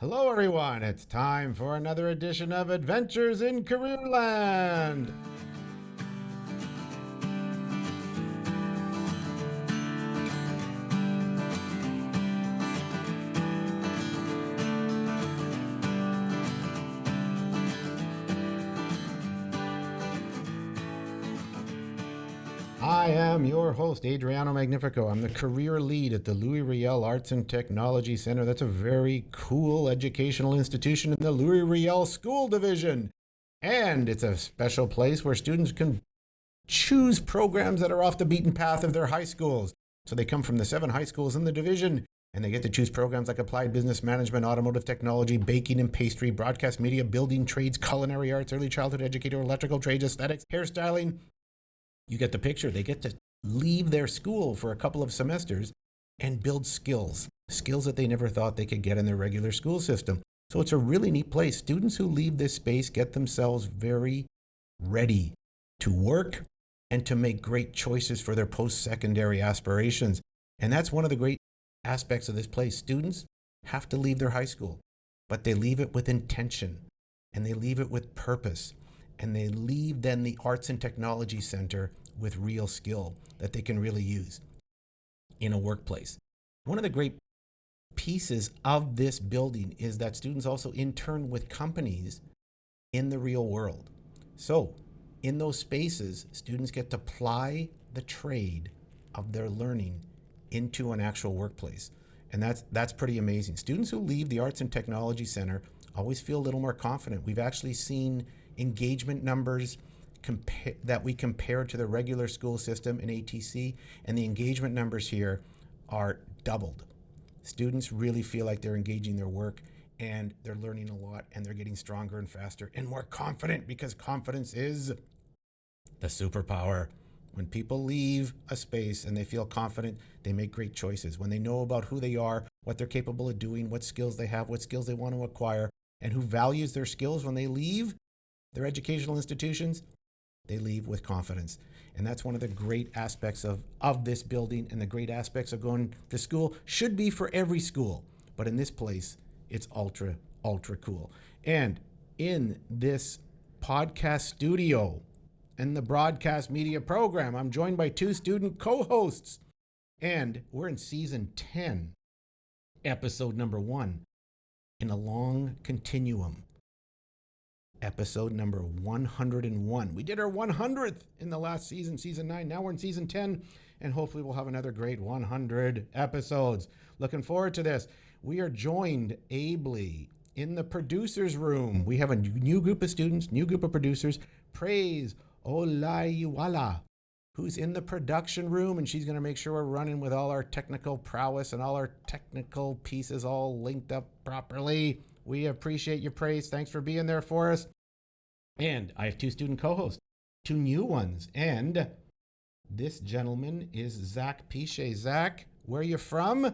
Hello, everyone. It's time for another edition of Adventures in Careerland. I am your host, Adriano Magnifico. I'm the career lead at the Riel Arts and Technology Center. That's a very cool educational institution in the Riel School Division. And it's a special place where students can choose programs that are off the beaten path of their high schools. So they come from the 7 high schools in the division, and they get to choose programs like applied business management, automotive technology, baking and pastry, broadcast media, building trades, culinary arts, early childhood educator, electrical trades, aesthetics, hairstyling. You get the picture. They get to leave their school for a couple of semesters and build skills that they never thought they could get in their regular school system. So it's a really neat place. Students who leave this space get themselves very ready to work and to make great choices for their post-secondary aspirations. And that's one of the great aspects of this place. Students have to leave their high school, but they leave it with intention and they leave it with purpose. And they leave then the Arts and Technology Center with real skill that they can really use in a workplace. One of the great pieces of this building is that students also intern with companies in the real world. So in those spaces, students get to apply the trade of their learning into an actual workplace. And that's pretty amazing. Students who leave the Arts and Technology Center always feel a little more confident. We've actually seen engagement numbers that we compare to the regular school system in ATC, and the engagement numbers here are doubled. Students really feel like they're engaging their work and they're learning a lot and they're getting stronger and faster and more confident, because confidence is the superpower. When people leave a space and they feel confident, they make great choices. When they know about who they are, what they're capable of doing, what skills they have, what skills they want to acquire, and who values their skills when they leave their educational institutions, they leave with confidence. And that's one of the great aspects of this building, and the great aspects of going to school should be for every school. But in this place, it's ultra, ultra cool. And in this podcast studio and the broadcast media program, I'm joined by 2 student co-hosts. And we're in season 10, episode number 1, in a long continuum. Episode number 101. We did our 100th in the last season, season 9. Now we're in season 10, and hopefully we'll have another great 100 episodes. Looking forward to this. We are joined ably in the producer's room. We have a new group of students, new group of producers. Praise Olaiwala, who's in the production room, and she's going to make sure we're running with all our technical prowess and all our technical pieces all linked up properly. We appreciate your praise. Thanks for being there for us. And I have 2 student co-hosts, 2 new ones. And this gentleman is Zach Piche. Zach, where are you from?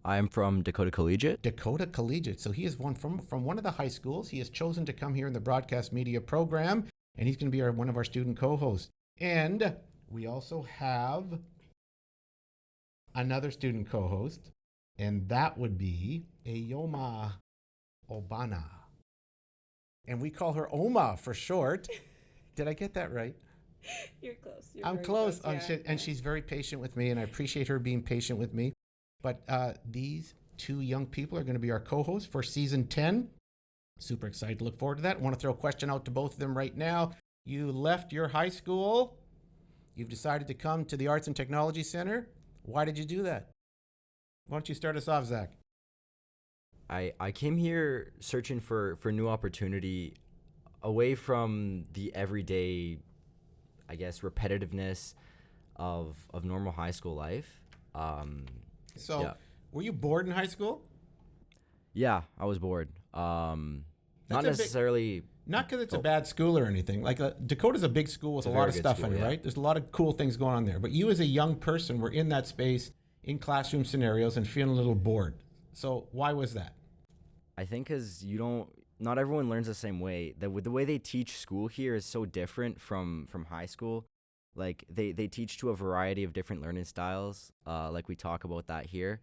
I'm from Dakota Collegiate. Dakota Collegiate. So he is from one of the high schools. He has chosen to come here in the broadcast media program, and he's going to be one of our student co-hosts. And we also have another student co-host, and that would be Ihuoma Ogbonna. And we call her Oma for short. Did I get that right? You're close. I'm close. And she's very patient with me, and I appreciate her being patient with me. But these 2 young people are going to be our co-hosts for season 10. Super excited to look forward to that. I want to throw a question out to both of them right now. You left your high school. You've decided to come to the Arts and Technology Center. Why did you do that? Why don't you start us off, Zach? I came here searching for new opportunity away from the everyday, I guess, repetitiveness of normal high school life. Were you bored in high school? Yeah, I was bored. Not necessarily. Not because it's a bad school or anything. Like Dakota's a big school with a lot of stuff in it, right? There's a lot of cool things going on there. But you as a young person were in that space in classroom scenarios and feeling a little bored. So why was that? I think because not everyone learns the same way. The way they teach school here is so different from high school. Like they teach to a variety of different learning styles. Like we talk about that here.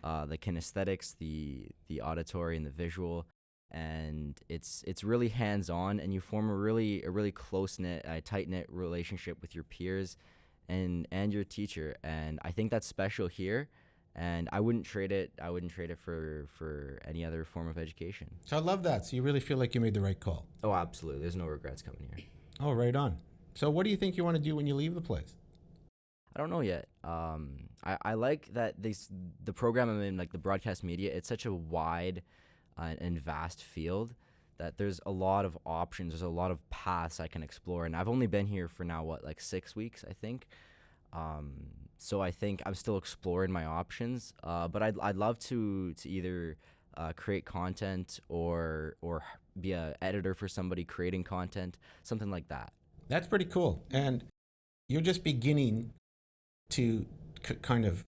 the kinesthetics, the auditory, and the visual, and it's really hands on, and you form a really close knit, tight knit relationship with your peers, and your teacher, and I think that's special here. And I wouldn't trade it. I wouldn't trade it for any other form of education. So I love that. So you really feel like you made the right call. Oh, absolutely. There's no regrets coming here. Oh, right on. So what do you think you want to do when you leave the place? I don't know yet. I like that the program I'm in, like the broadcast media, it's such a wide and vast field that there's a lot of options. There's a lot of paths I can explore. And I've only been here for now, like 6 weeks, I think. So I think I'm still exploring my options, but I'd love to either create content or be a editor for somebody creating content, something like that. That's pretty cool. And you're just beginning to kind of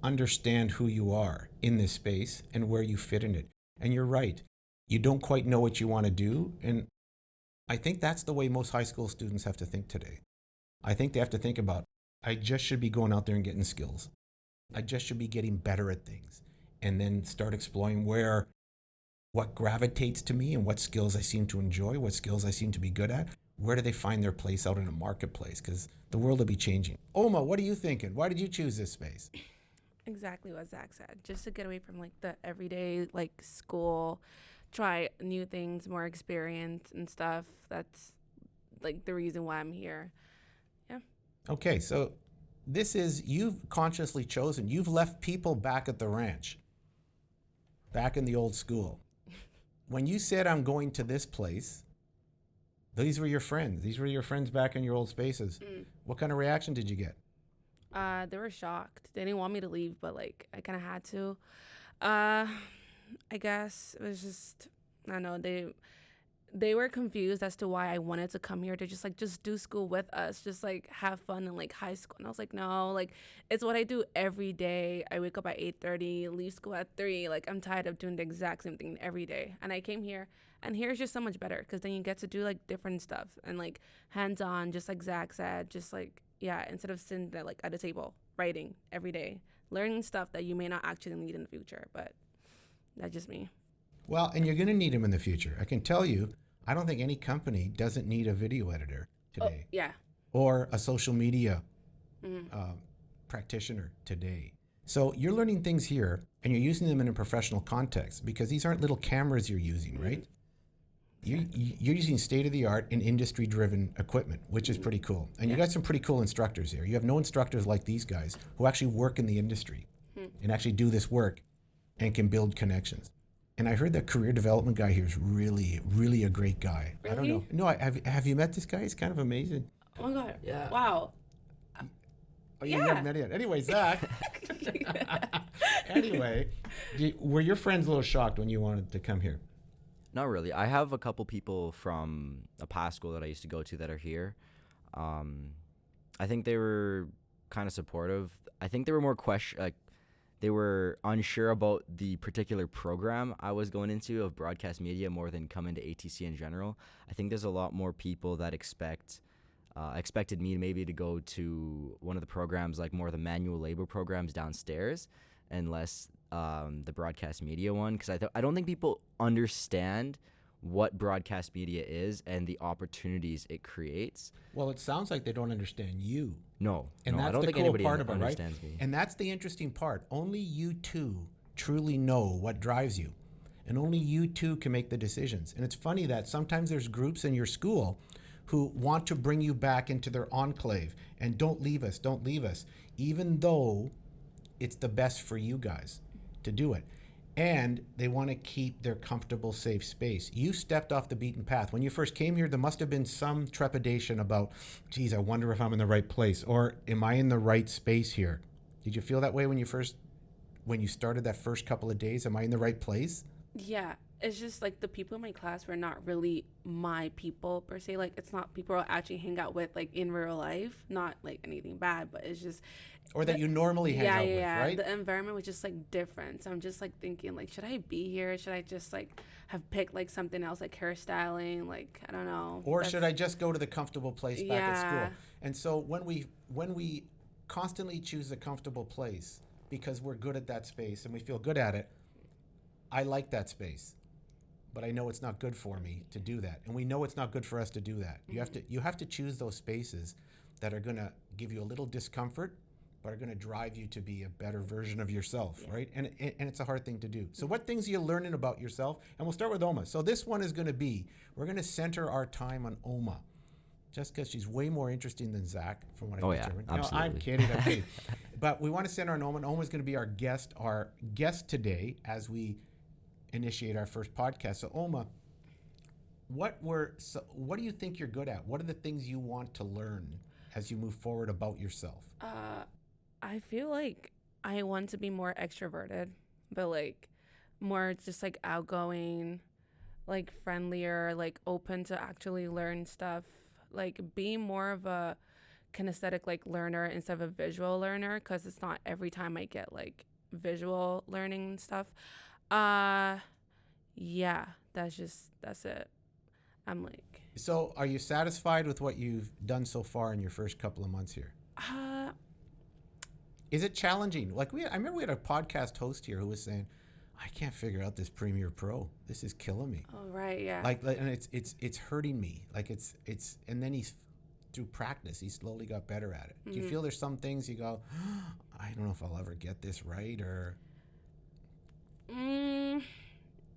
understand who you are in this space and where you fit in it. And you're right. You don't quite know what you want to do. And I think that's the way most high school students have to think today. I think they have to think about, I just should be going out there and getting skills. I just should be getting better at things, and then start exploring what gravitates to me and what skills I seem to enjoy, what skills I seem to be good at. Where do they find their place out in a marketplace? Because the world will be changing. Oma, what are you thinking? Why did you choose this space? Exactly what Zach said. Just to get away from like the everyday like school, try new things, more experience and stuff. That's like the reason why I'm here. Yeah. Okay, so this is, you've consciously chosen, you've left people back at the ranch, back in the old school. When you said, I'm going to this place, these were your friends. These were your friends back in your old spaces. What kind of reaction did you get? They were shocked. They didn't want me to leave, but like I kind of had to. I guess it was just, I don't know, they were confused as to why I wanted to come here to just do school with us, just like have fun in like high school. And I was like, no, like it's what I do every day. I wake up at 8:30, leave school at 3. Like I'm tired of doing the exact same thing every day. And I came here, and here's just so much better because then you get to do like different stuff and like hands on, just like Zach said, just like, yeah, instead of sitting there like at a table writing every day, learning stuff that you may not actually need in the future. But that's just me. Well, and you're going to need them in the future. I can tell you, I don't think any company doesn't need a video editor today. Oh, yeah. Or a social media practitioner today. So you're learning things here, and you're using them in a professional context, because these aren't little cameras you're using, right? You're using state-of-the-art and industry-driven equipment, which is pretty cool. And you got some pretty cool instructors here. You have no instructors like these guys who actually work in the industry and actually do this work and can build connections. And I heard that career development guy here is really, really a great guy. Really? I don't know. No, have you met this guy? He's kind of amazing. Oh my God. Yeah. Wow. Oh, you haven't met yet. Anyway, Zach. Anyway, were your friends a little shocked when you wanted to come here? Not really. I have a couple people from a past school that I used to go to that are here. I think they were kind of supportive. I think they were more they were unsure about the particular program I was going into of broadcast media more than coming to ATC in general. I think there's a lot more people that expected me maybe to go to one of the programs, like more of the manual labor programs downstairs, and less the broadcast media one, because I don't think people understand what broadcast media is and the opportunities it creates. Well, it sounds like they don't understand you. No, And no, that's I don't the think cool anybody part of it, right? understands me. And that's the interesting part. Only you two truly know what drives you. And only you two can make the decisions. And it's funny that sometimes there's groups in your school who want to bring you back into their enclave and don't leave us, even though it's the best for you guys to do it. And they want to keep their comfortable, safe space. You stepped off the beaten path. When you first came here, there must have been some trepidation about, geez, I wonder if I'm in the right place, or am I in the right space here? Did you feel that way when you started that first couple of days? Am I in the right place? Yeah, it's just like the people in my class were not really my people per se. Like it's not people I actually hang out with like in real life. Not like anything bad, but it's just Or that you normally hang out with, right? The environment was just like different. So I'm just like thinking like, should I be here? Should I just like have picked like something else like hairstyling? Like I don't know. Or should I just go to the comfortable place back at Yeah. school? And so when we constantly choose a comfortable place, because we're good at that space and we feel good at it. I like that space, but I know it's not good for me to do that. And we know it's not good for us to do that. You have to choose those spaces that are going to give you a little discomfort, but are going to drive you to be a better version of yourself, right? And it's a hard thing to do. So what things are you learning about yourself? And we'll start with Oma. So this one is going to be, we're going to center our time on Oma, just because she's way more interesting than Zach, from what I can determine. Absolutely. No, I'm kidding. But we want to center on Oma, and Oma's going to be our guest today as we initiate our first podcast. So Oma, what do you think you're good at? What are the things you want to learn as you move forward about yourself? I feel like I want to be more extroverted, but like more just like outgoing, like friendlier, like open to actually learn stuff, like being more of a kinesthetic like learner instead of a visual learner, because it's not every time I get like visual learning and stuff. Yeah, that's it. I'm like. So are you satisfied with what you've done so far in your first couple of months here? Is it challenging? Like I remember we had a podcast host here who was saying, I can't figure out this Premiere Pro. This is killing me. Oh, right, yeah. Like and it's hurting me. Like it's and then through practice, he slowly got better at it. Mm-hmm. Do you feel there's some things you go, I don't know if I'll ever get this right, or?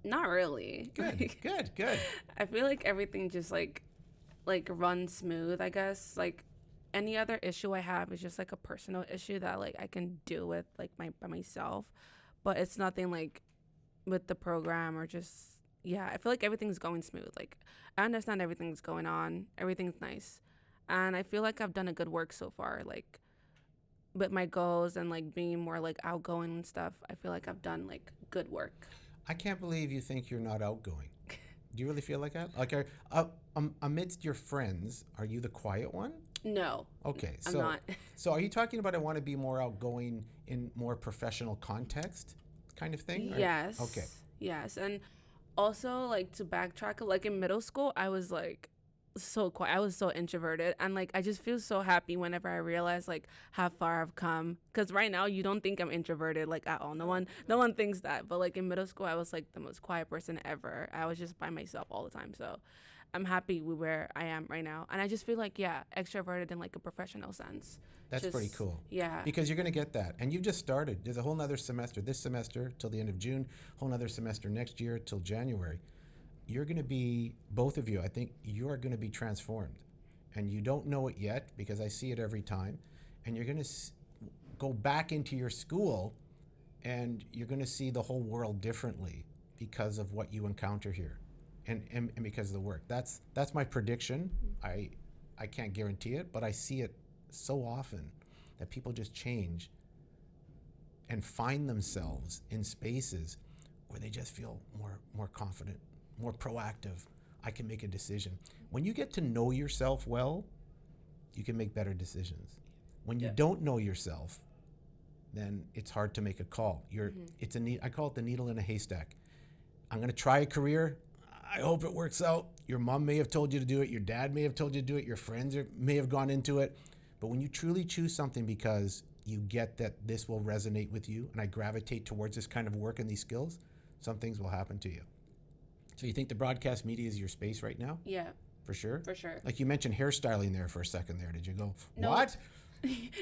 Not really. Good, good. I feel like everything just like runs smooth, I guess. Like any other issue I have is just like a personal issue that like I can deal with like by myself, but it's nothing like with the program or just, I feel like everything's going smooth. Like I understand everything's going on. Everything's nice. And I feel like I've done a good work so far, like with my goals and like being more like outgoing and stuff. I feel like I've done like good work. I can't believe you think you're not outgoing. Do you really feel like that? Like, amidst your friends, are you the quiet one? No. Okay, I'm not. So are you talking about I want to be more outgoing in more professional context kind of thing? Yes. Okay. Yes, and also like to backtrack, like in middle school, I was like so quiet. I was so introverted, and like I just feel so happy whenever I realize like how far I've come, because right now you don't think I'm introverted like at all. No one thinks that, but like in middle school I was like the most quiet person ever. I was just by myself all the time. So I'm happy with where I am right now, and I just feel like extroverted in like a professional sense. That's pretty cool. Yeah, because you're going to get that, and you've just started. There's a whole nother semester this semester till the end of June, whole nother semester next year till January. You're going to be, both of you, I think you are going to be transformed. And you don't know it yet, because I see it every time. And you're going to go back into your school, and you're going to see the whole world differently because of what you encounter here, and because of the work. That's my prediction. I can't guarantee it, but I see it so often that people just change and find themselves in spaces where they just feel more confident, more proactive. I can make a decision. When you get to know yourself well, you can make better decisions. When you don't know yourself, then it's hard to make a call. I call it the needle in a haystack. I'm going to try a career. I hope it works out. Your mom may have told you to do it. Your dad may have told you to do it. Your friends may have gone into it. But when you truly choose something because you get that this will resonate with you, and I gravitate towards this kind of work and these skills, some things will happen to you. So you think the broadcast media is your space right now? Yeah. For sure? For sure. Like you mentioned hairstyling there for a second there. Did you go, No. what?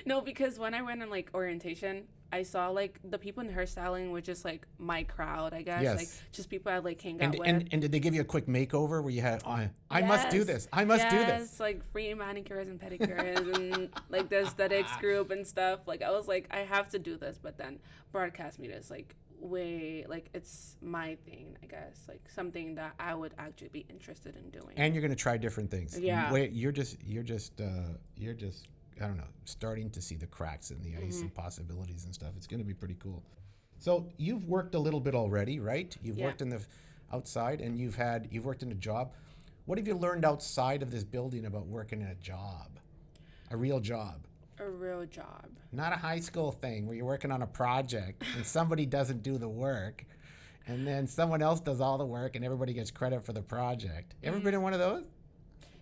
No, because when I went on like orientation, I saw like the people in hairstyling were just like my crowd, I guess. Yes. Like just people I like hang out with. And did they give you a quick makeover where you had, I must do this. I must do this. Yes, like free manicures and pedicures and like the aesthetics group and stuff. Like I was like, I have to do this. But then broadcast media is like way, like it's my thing, I guess. Like something that I would actually be interested in doing. And you're going to try different things. Yeah. You're just I don't know, starting to see the cracks in the ice and possibilities and stuff. It's going to be pretty cool. So you've worked a little bit already, right? You've worked in the outside, and you've worked in a job. What have you learned outside of this building about working in a job, a real job? A real job. Not a high school thing where you're working on a project and somebody doesn't do the work, and then someone else does all the work and everybody gets credit for the project. Ever been in one of those?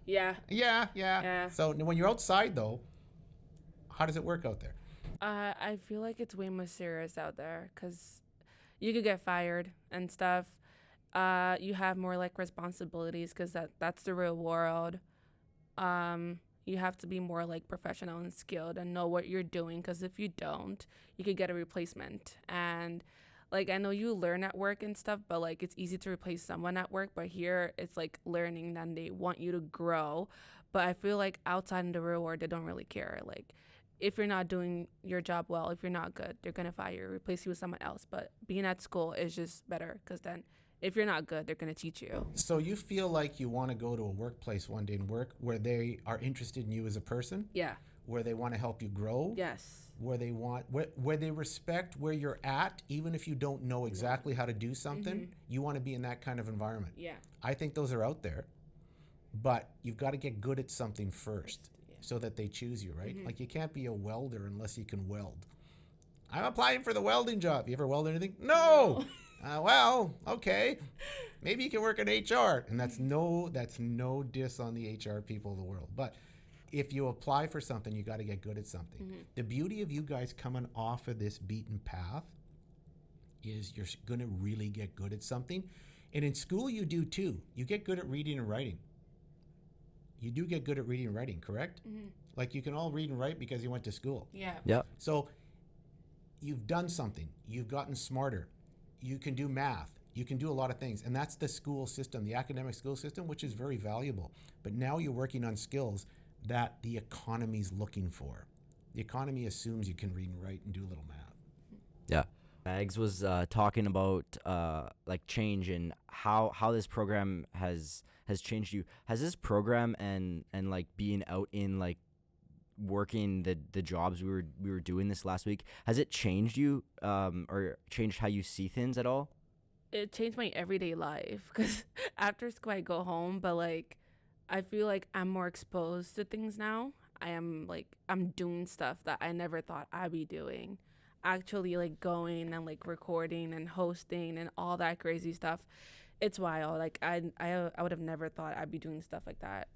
Yeah. Yeah. So when you're outside, though, how does it work out there? I feel like it's way more serious out there because you could get fired and stuff. You have more like responsibilities because that's the real world. You have to be more like professional and skilled and know what you're doing because if you don't, you could get a replacement. And like I know you learn at work and stuff, but like it's easy to replace someone at work. But here it's like learning, and they want you to grow. But I feel like outside in the real world, they don't really care. Like if you're not doing your job well, if you're not good, they're gonna fire you, replace you with someone else. But being at school is just better because then if you're not good, they're gonna teach you. So you feel like you want to go to a workplace one day and work where they are interested in you as a person, Yeah. where they want to help you grow, Yes. where they want where they respect where you're at, even if you don't know exactly how to do something. You want to be in that kind of environment. Yeah. I think those are out there, but you've got to get good at something first so that they choose you, right? Like you can't be a welder unless you can weld. I'm applying for the welding job. You ever weld anything? No. Well, okay. Maybe you can work in HR. And that's no diss on the HR people of the world. But if you apply for something, you got to get good at something. The beauty of you guys coming off of this beaten path is you're going to really get good at something. And in school, you do too. You get good at reading and writing. You do get good at reading and writing, correct? Like you can all read and write because you went to school. Yeah. Yeah. So you've done something. You've gotten smarter. You can do math. You can do a lot of things. And that's the school system, the academic school system, which is very valuable. But now you're working on skills that the economy's looking for. The economy assumes you can read and write and do a little math. Yeah. Mags was talking about like change and how this program has changed you. Has this program and like being out in like working the jobs we were doing this last week, has it changed you or changed how you see things at all? It changed my everyday life because after school I go home, but like I feel like I'm more exposed to things now. I'm doing stuff that I never thought I'd be doing. Actually like going and like recording and hosting and all that crazy stuff. It's wild. Like I would have never thought I'd be doing stuff like that.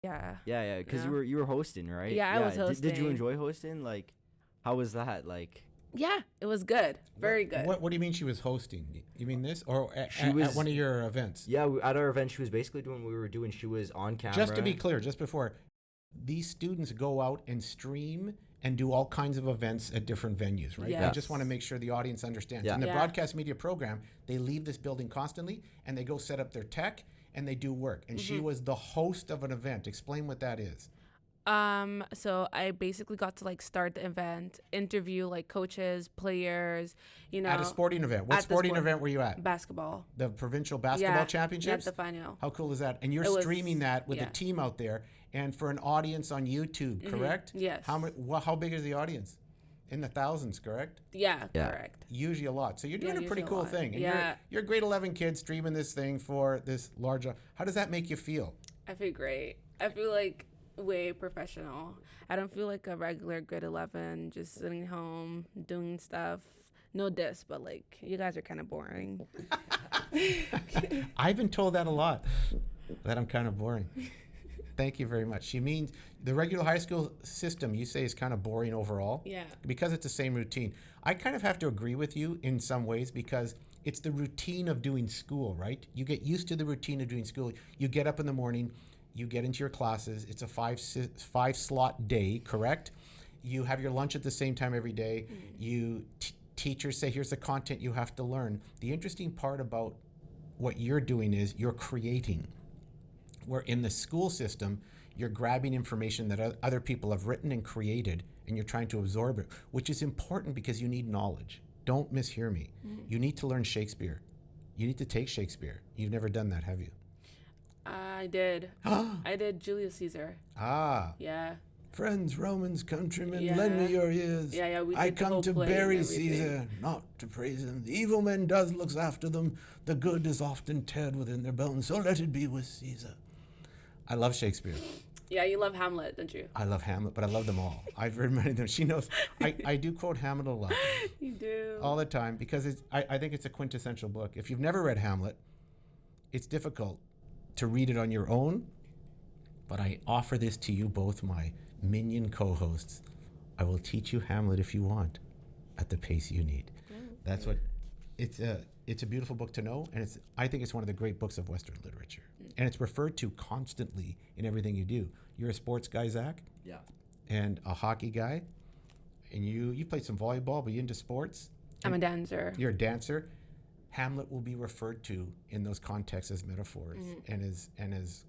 Yeah. Yeah, because Yeah. you were hosting, right? Yeah, I was hosting. Did you enjoy hosting? Like, how was that? Like, Yeah, it was good. Very good. What do you mean she was hosting? You mean this? Or She was- at one of your events? yeah, at our event, she was basically doing what we were doing. She was on camera. Just to be clear, just before, these students go out and stream and do all kinds of events at different venues, right? I Yes. just want to make sure the audience understands. Yeah. In the Yeah. broadcast media program, they leave this building constantly and they go set up their tech and they do work. And she was the host of an event. Explain what that is. So I basically got to like start the event, interview like coaches, players, At a sporting event. What at the sporting sport- event were you at? basketball. The provincial basketball Yeah, championships? At the final. How cool is that? And you're It was- streaming that with yeah. a team out there and for an audience on YouTube, correct? Yes. How big is the audience? In the thousands, correct? Yeah, Yeah. correct. Usually a lot. So you're doing a pretty usually a cool lot. thing. And Yeah. you're a grade 11 kid streaming this thing for this large. How does that make you feel? I feel great. I feel like way professional. I don't feel like a regular grade 11 just sitting home doing stuff. No diss, but like you guys are kind of boring. I've been told that a lot, that I'm kind of boring. Thank you very much. She means the regular high school system, you say, is kind of boring overall. Yeah. Because it's the same routine. I kind of have to agree with you in some ways because it's the routine of doing school, right? You get used to the routine of doing school. You get up in the morning, you get into your classes. It's a five slot day, correct? You have your lunch at the same time every day. You teachers say, here's the content you have to learn. The interesting part about what you're doing is you're creating. Where in the school system, you're grabbing information that other people have written and created, and you're trying to absorb it, which is important because you need knowledge. Don't mishear me. You need to learn Shakespeare. You need to take Shakespeare. You've never done that, have you? I did. I did Julius Caesar. Ah. Yeah. Friends, Romans, countrymen, Yeah. lend me your ears. Yeah, we I did the come whole to play and bury everything. Caesar, not to praise him. The evil man does looks after them. The good is often teared within their bones. So let it be with Caesar. I love Shakespeare. Yeah, you love Hamlet, don't you? I love Hamlet, but I love them all. I've read many of them. She knows. I do quote Hamlet a lot, You do. all the time, because I think it's a quintessential book. If you've never read Hamlet, it's difficult to read it on your own, but I offer this to you both, my minion co-hosts. I will teach you Hamlet if you want, at the pace you need. That's what it's a beautiful book to know, and I think it's one of the great books of Western literature. And it's referred to constantly in everything you do. You're a sports guy, Zach? Yeah. And a hockey guy, and you played some volleyball, but you into sports? I'm a dancer. You're a dancer. Hamlet will be referred to in those contexts as metaphors and as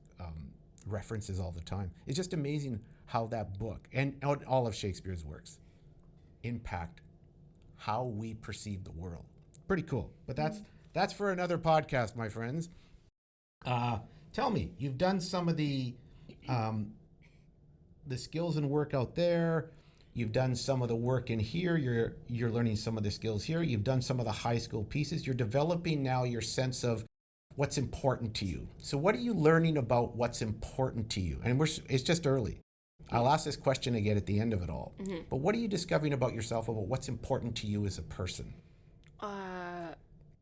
references all the time. It's just amazing how that book and all of Shakespeare's works impact how we perceive the world. Pretty cool. But that's for another podcast, my friends. Tell me, you've done some of the skills and work out there. You've done some of the work in here. You're learning some of the skills here. You've done some of the high school pieces. You're developing now your sense of what's important to you. So what are you learning about what's important to you? And it's just early. I'll ask this question again at the end of it all. But what are you discovering about yourself, about what's important to you as a person?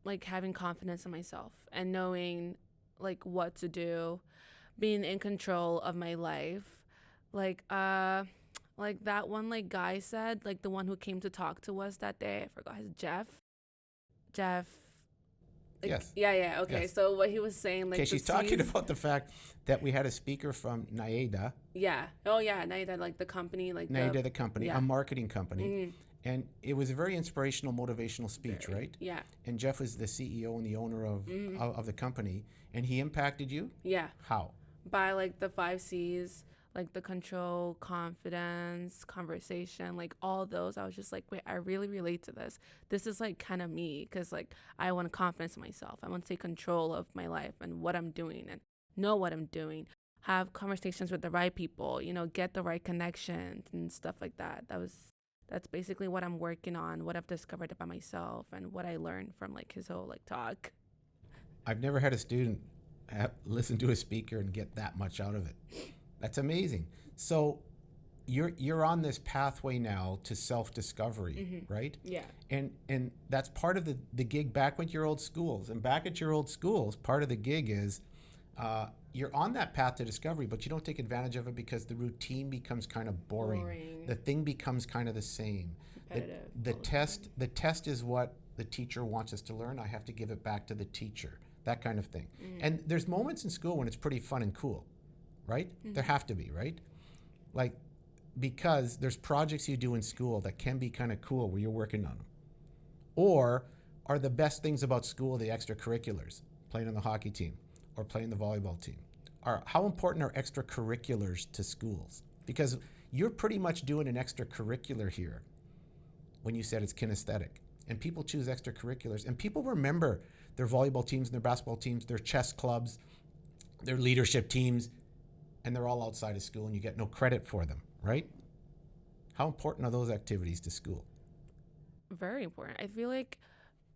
Like having confidence in myself and knowing like what to do, being in control of my life. Like that one like guy said, like the one who came to talk to us that day, I forgot his Jeff. Like, Yes. Yeah. Okay. Yes. So what he was saying, like, Okay, she's talking about the fact that we had a speaker from Naida. Yeah. Oh yeah, Naida, like the company, like Naida, the company, yeah. a marketing company. And it was a very inspirational, motivational speech, right? Yeah. And Jeff is the CEO and the owner of the company. And he impacted you? Yeah. How? By like the 5 C's, like the control, confidence, conversation, like all those. I was just like, wait, I really relate to this. This is like kind of me, because like I want confidence in myself. I want to take control of my life and what I'm doing and know what I'm doing. Have conversations with the right people, get the right connections and stuff like that. That's basically what I'm working on, what I've discovered about myself and what I learned from like his whole like talk. I've never had a student listen to a speaker and get that much out of it. That's amazing. So you're on this pathway now to self-discovery, right? Yeah. And that's part of the gig back with your old schools. And back at your old schools, part of the gig is you're on that path to discovery, but you don't take advantage of it because the routine becomes kind of boring. The thing becomes kind of the same. The test is what the teacher wants us to learn. I have to give it back to the teacher, that kind of thing. And there's moments in school when it's pretty fun and cool, right? There have to be, right? Like, because there's projects you do in school that can be kind of cool where you're working on them. Or are the best things about school the extracurriculars, playing on the hockey team or playing the volleyball team? How important are extracurriculars to schools? Because you're pretty much doing an extracurricular here when you said it's kinesthetic. And people choose extracurriculars. And people remember their volleyball teams and their basketball teams, their chess clubs, their leadership teams, and they're all outside of school and you get no credit for them, right? How important are those activities to school? Very important. I feel like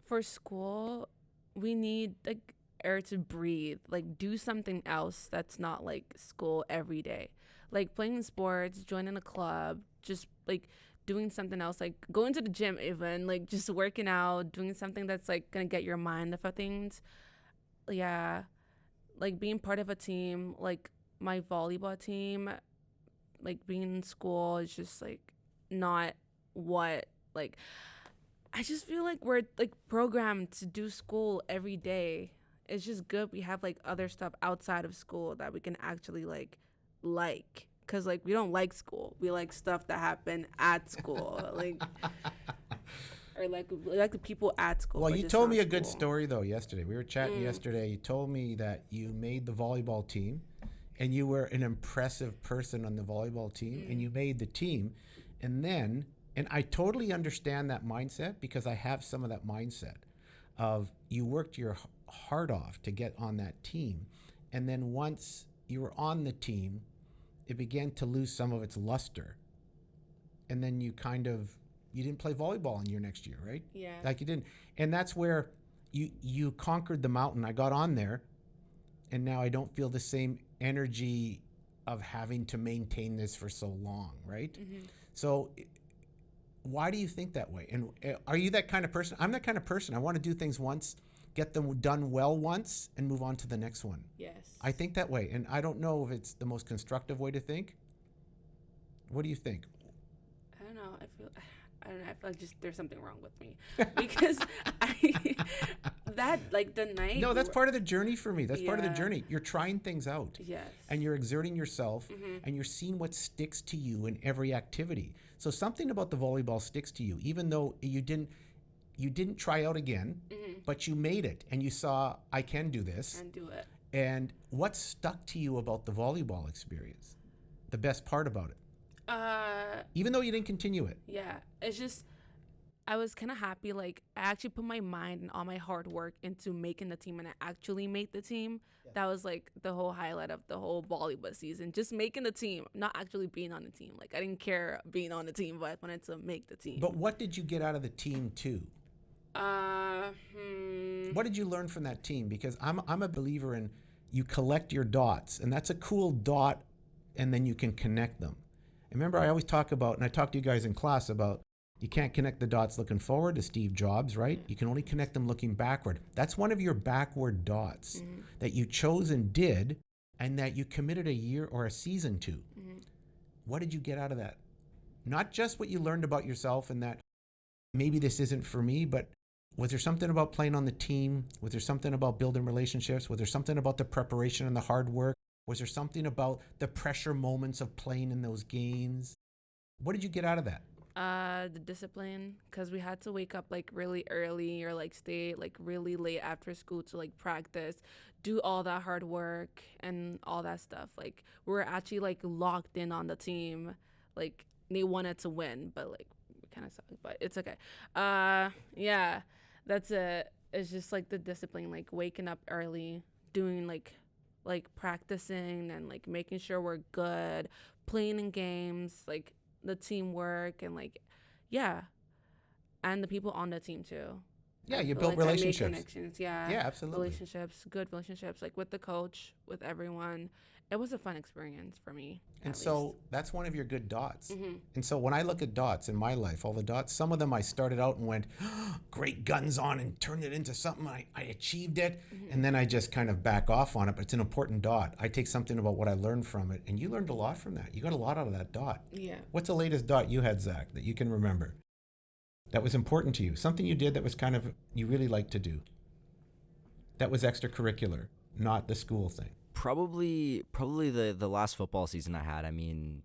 for school, we need like air to breathe, like do something else that's not like school every day. Like playing sports, joining a club, just like doing something else, like going to the gym even, like just working out, doing something that's like gonna get your mind off of things. Yeah. Like being part of a team, like my volleyball team, like being in school is just like not what, like I just feel like we're like programmed to do school every day. It's just good we have like other stuff outside of school that we can actually like because like we don't like school, we like stuff that happen at school. Like or like the people at school. Well, you told me a good story though yesterday. We were chatting yesterday. You told me that you made the volleyball team and you were an impressive person on the volleyball team and you made the team. And I totally understand that mindset because I have some of that mindset of you worked your heart off to get on that team. And then once you were on the team, it began to lose some of its luster. And then you didn't play volleyball in your next year, right? Yeah. Like you didn't. And that's where you conquered the mountain. I got on there and now I don't feel the same energy of having to maintain this for so long, right? So why do you think that way? And are you that kind of person? I'm that kind of person. I want to do things once, get them done well once, and move on to the next one. Yes. I think that way. And I don't know if it's the most constructive way to think. What do you think? I don't know. I don't know. I feel like just there's something wrong with me because that like the night. No, that's part of the journey for me. That's part of the Yeah. journey. You're trying things out. Yes. And you're exerting yourself, and you're seeing what sticks to you in every activity. So something about the volleyball sticks to you, even though you didn't try out again, but you made it, and you saw, I can do this. And do it. And what stuck to you about the volleyball experience? The best part about it? Even though you didn't continue it. Yeah, it's just I was kind of happy. Like I actually put my mind and all my hard work into making the team, and I actually made the team. Yeah. That was like the whole highlight of the whole volleyball season. Just making the team, not actually being on the team. Like I didn't care being on the team, but I wanted to make the team. But what did you get out of the team too? What did you learn from that team? Because I'm a believer in you collect your dots, and that's a cool dot, and then you can connect them. And remember, I always talk about, and I talk to you guys in class about, you can't connect the dots looking forward to Steve Jobs, right? You can only connect them looking backward. That's one of your backward dots that you chose and did, and that you committed a year or a season to. What did you get out of that? Not just what you learned about yourself and that maybe this isn't for me, but was there something about playing on the team? Was there something about building relationships? Was there something about the preparation and the hard work? Was there something about the pressure moments of playing in those games? What did you get out of that? The discipline, because we had to wake up like really early or like stay like really late after school to like practice, do all that hard work and all that stuff. Like we were actually like locked in on the team. Like they wanted to win, but like we kind of sucked, but it's okay. Yeah, that's it. It's just like the discipline, like waking up early, doing like practicing and like making sure we're good, playing in games, like the teamwork and like, yeah, and the people on the team too. Yeah, you Like, built I made relationships. connections, yeah. Yeah, absolutely. Relationships, good relationships, like with the coach, with everyone. It was a fun experience for me. And so that's one of your good dots. And so when I look at dots in my life, all the dots, some of them I started out and went, great guns on, and turned it into something. I achieved it. And then I just kind of back off on it. But it's an important dot. I take something about what I learned from it. And you learned a lot from that. You got a lot out of that dot. Yeah. What's the latest dot you had, Zach, that you can remember? That was important to you? Something you did that was kind of, you really liked to do. That was extracurricular, not the school thing. Probably the last football season I had. I mean,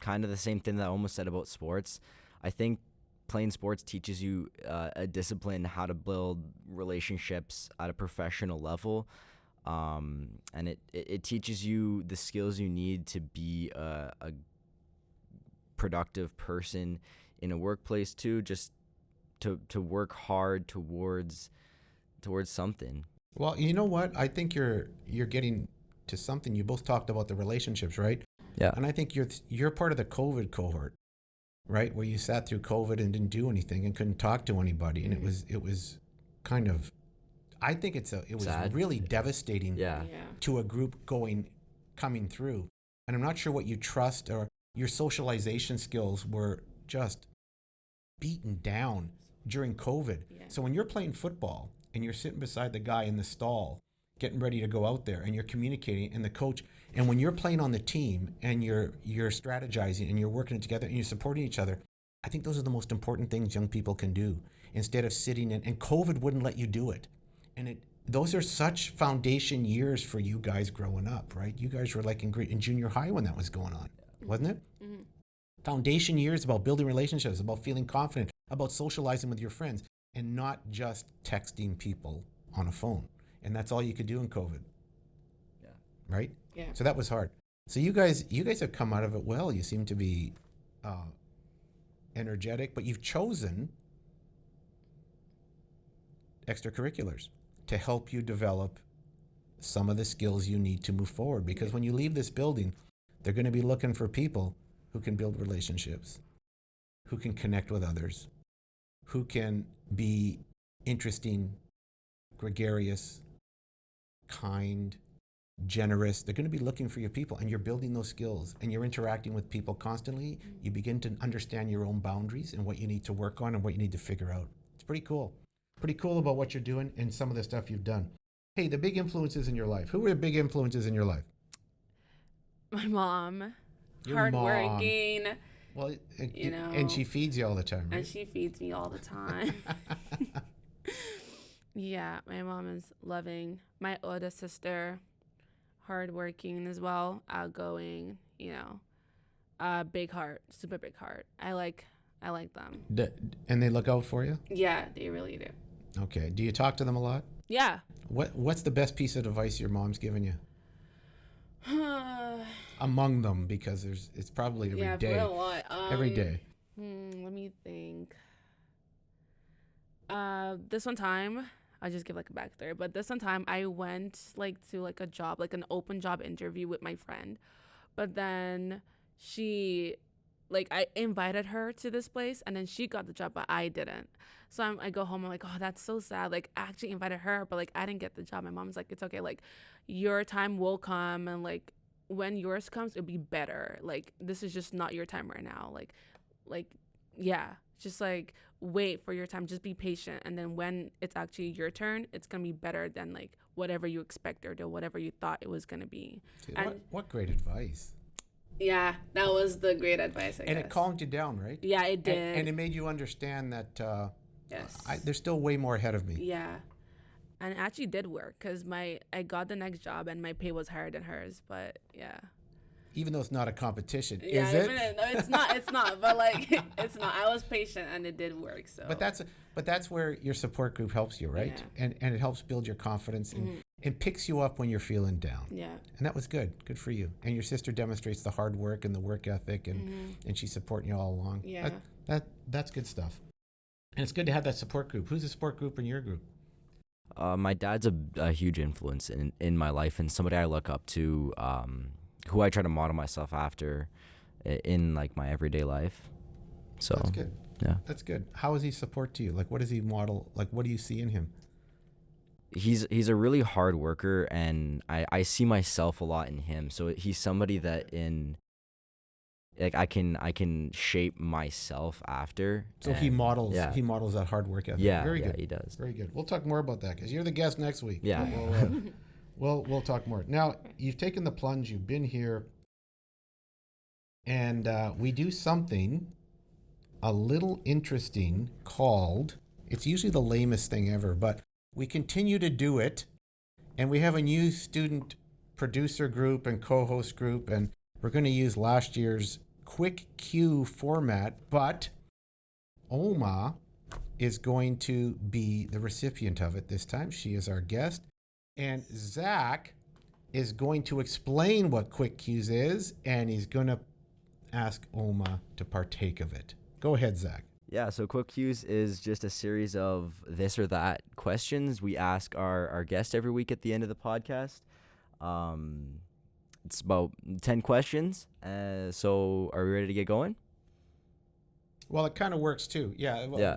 kind of the same thing that I almost said about sports. I think playing sports teaches you a discipline, how to build relationships at a professional level. And it teaches you the skills you need to be a productive person in a workplace too, just to work hard towards something. Well, you know what? I think you're getting to something. You both talked about the relationships, right? Yeah. And I think you're part of the COVID cohort, right? Where you sat through COVID and didn't do anything and couldn't talk to anybody, and it was kind of, I think it was sad. Really devastating Yeah. to a group coming through. And I'm not sure what you trust, or your socialization skills were just beaten down during COVID. Yeah. So when you're playing football and you're sitting beside the guy in the stall getting ready to go out there, and you're communicating, and the coach, and when you're playing on the team and you're strategizing and you're working it together and you're supporting each other, I think those are the most important things young people can do, instead of sitting in, and COVID wouldn't let you do it. And those are such foundation years for you guys growing up, right? You guys were like in junior high when that was going on, wasn't it? Mm-hmm. Foundation years about building relationships, about feeling confident, about socializing with your friends, and not just texting people on a phone. And that's all you could do in COVID. Yeah. Right? Yeah. So that was hard. So you guys have come out of it well. You seem to be energetic, but you've chosen extracurriculars to help you develop some of the skills you need to move forward. Because when you leave this building, they're going to be looking for people who can build relationships, who can connect with others, who can be interesting, gregarious, kind, generous. They're going to be looking for your people, and you're building those skills, and you're interacting with people constantly. You begin to understand your own boundaries and what you need to work on and what you need to figure out. It's pretty cool. Pretty cool about what you're doing and some of the stuff you've done. Hey, the big influences in your life. Who are the big influences in your life? My mom. Your Hardworking. Well, You know. and she feeds you all the time, right? And she feeds me all the time. Yeah, my mom is loving. My older sister, hardworking as well, outgoing, big heart, super big heart. I like them. And they look out for you? Yeah, they really do. Okay. Do you talk to them a lot? Yeah. What's the best piece of advice your mom's given you? Among them, because it's probably every day. Yeah, a lot. Every day. Let me think. This one time, I'll just give like a backstory. But this one time, I went to a job, like an open job interview with my friend. But then I invited her to this place, and then she got the job, but I didn't. So I go home, I'm like, oh, that's so sad. Like, I actually invited her, but I didn't get the job. My mom's like, it's okay. Like, your time will come, and when yours comes, it'll be better. Like, this is just not your time right now. Yeah, just wait for your time. Just be patient, and then when it's actually your turn, it's gonna be better than whatever you expected or whatever you thought it was gonna be. Dude, what great advice. Yeah, that was the great advice, I guess. And it calmed you down, right? Yeah, it did. And it made you understand that yes, there's still way more ahead of me. yeah. And it actually did work because I got the next job and my pay was higher than hers. But yeah. Even though it's not a competition, Yeah, is it? No, it's not. It's not. But it's not. I was patient and it did work. So. But that's where your support group helps you, right? Yeah. And it helps build your confidence and picks you up when you're feeling down. Yeah. And that was good. Good for you. And your sister demonstrates the hard work and the work ethic, and she's supporting you all along. Yeah. That's good stuff. And it's good to have that support group. Who's the support group in your group? My dad's a huge influence in my life, and somebody I look up to, who I try to model myself after in my everyday life. So that's good. Yeah, that's good. How does he support to you? What does he model? What do you see in him? He's a really hard worker, and I see myself a lot in him. So he's somebody that I can shape myself after. So he models that hard work ethic. Yeah, very good. He does. Very good. We'll talk more about that because you're the guest next week. Yeah. We'll talk more. Now, you've taken the plunge. You've been here, and we do something a little interesting called. It's usually the lamest thing ever, but we continue to do it, and we have a new student producer group and co-host group, and we're going to use last year's quick cue format, but Oma is going to be the recipient of it this time. She is our guest, and Zach is going to explain what quick cues is, and he's going to ask Oma to partake of it. Go ahead, Zach. Yeah, so quick cues is just a series of this or that questions we ask our guest every week at the end of the podcast. It's about 10 questions. So are we ready to get going? Well, it kind of works too. Yeah. Well, Yeah.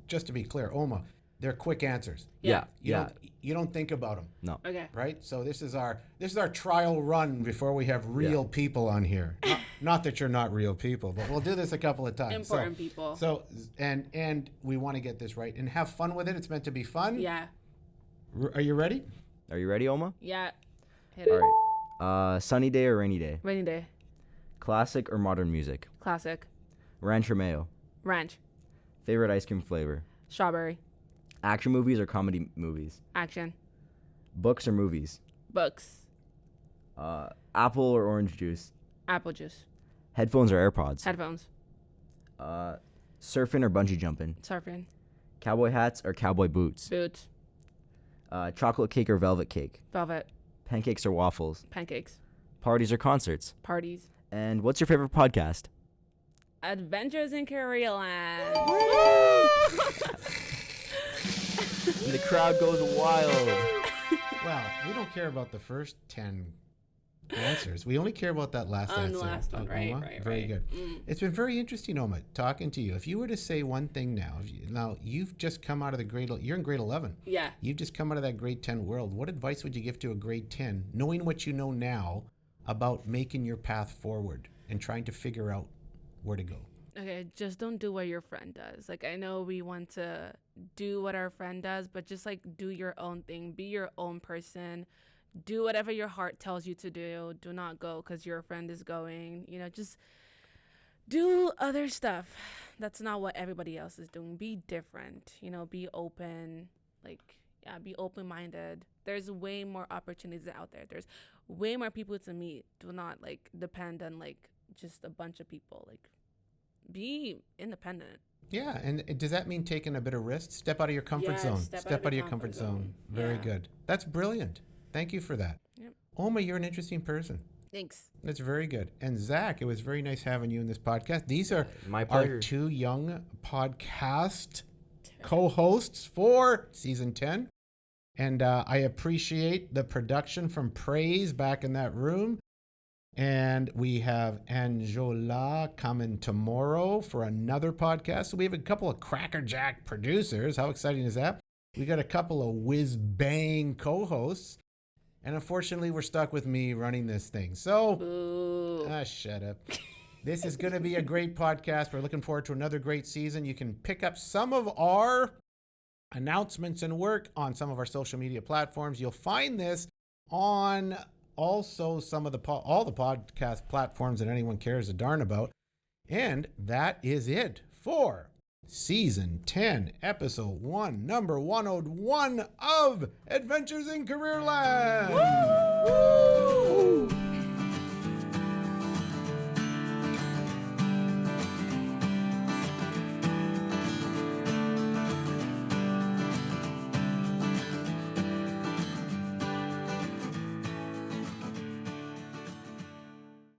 Just to be clear, Oma, they're quick answers. Yeah. You don't think about them. No. Okay. Right? So this is our trial run before we have real people on here. Not that you're not real people, but we'll do this a couple of times. Important people. So and we want to get this right and have fun with it. It's meant to be fun. Yeah. Are you ready? Are you ready, Oma? Yeah. Hit it. All right. Sunny day or rainy day? Rainy day. Classic or modern music? Classic. Ranch or mayo? Ranch. Favorite ice cream flavor? Strawberry. Action movies or comedy movies? Action. Books or movies? Books. Apple or orange juice? Apple juice. Headphones or AirPods? Headphones. Surfing or bungee jumping? Surfing. Cowboy hats or cowboy boots? Boots. Chocolate cake or velvet cake? Velvet. Pancakes or waffles? Pancakes. Parties or concerts? Parties. And what's your favorite podcast? Adventures in Careerland. And the crowd goes wild. Well, we don't care about the first 10 answers. We only care about that last answer. The last one, right, Oma. right. Very good. It's been very interesting, Oma, talking to you. If you were to say one thing now you've just come out of you're in grade 11. Yeah. You've just come out of that grade 10 world. What advice would you give to a grade 10, knowing what you know now about making your path forward and trying to figure out where to go? Okay, just don't do what your friend does. I know we want to do what our friend does, but just do your own thing. Be your own person. Do whatever your heart tells you to do. Do not go because your friend is going. Just do other stuff. That's not what everybody else is doing. Be different, be open, be open-minded. There's way more opportunities out there. There's way more people to meet. Do not depend on just a bunch of people. Be independent. Yeah, and does that mean taking a bit of risk? Step out of your comfort zone. Step out of your comfort zone. Very good. That's brilliant. Thank you for that. Yep. Oma, you're an interesting person. Thanks. That's very good. And Zach, it was very nice having you in this podcast. These are My our pleasure. 2 young podcast co-hosts for season 10. And I appreciate the production from Praise back in that room. And we have Angela coming tomorrow for another podcast. So we have a couple of crackerjack producers. How exciting is that? We got a couple of whiz-bang co-hosts. And unfortunately, we're stuck with me running this thing. So, shut up. This is going to be a great podcast. We're looking forward to another great season. You can pick up some of our announcements and work on some of our social media platforms. You'll find this on also some of all the podcast platforms that anyone cares a darn about. And that is it for Season 10, Episode 1, Number 101 of Adventures in Careerland. Woo!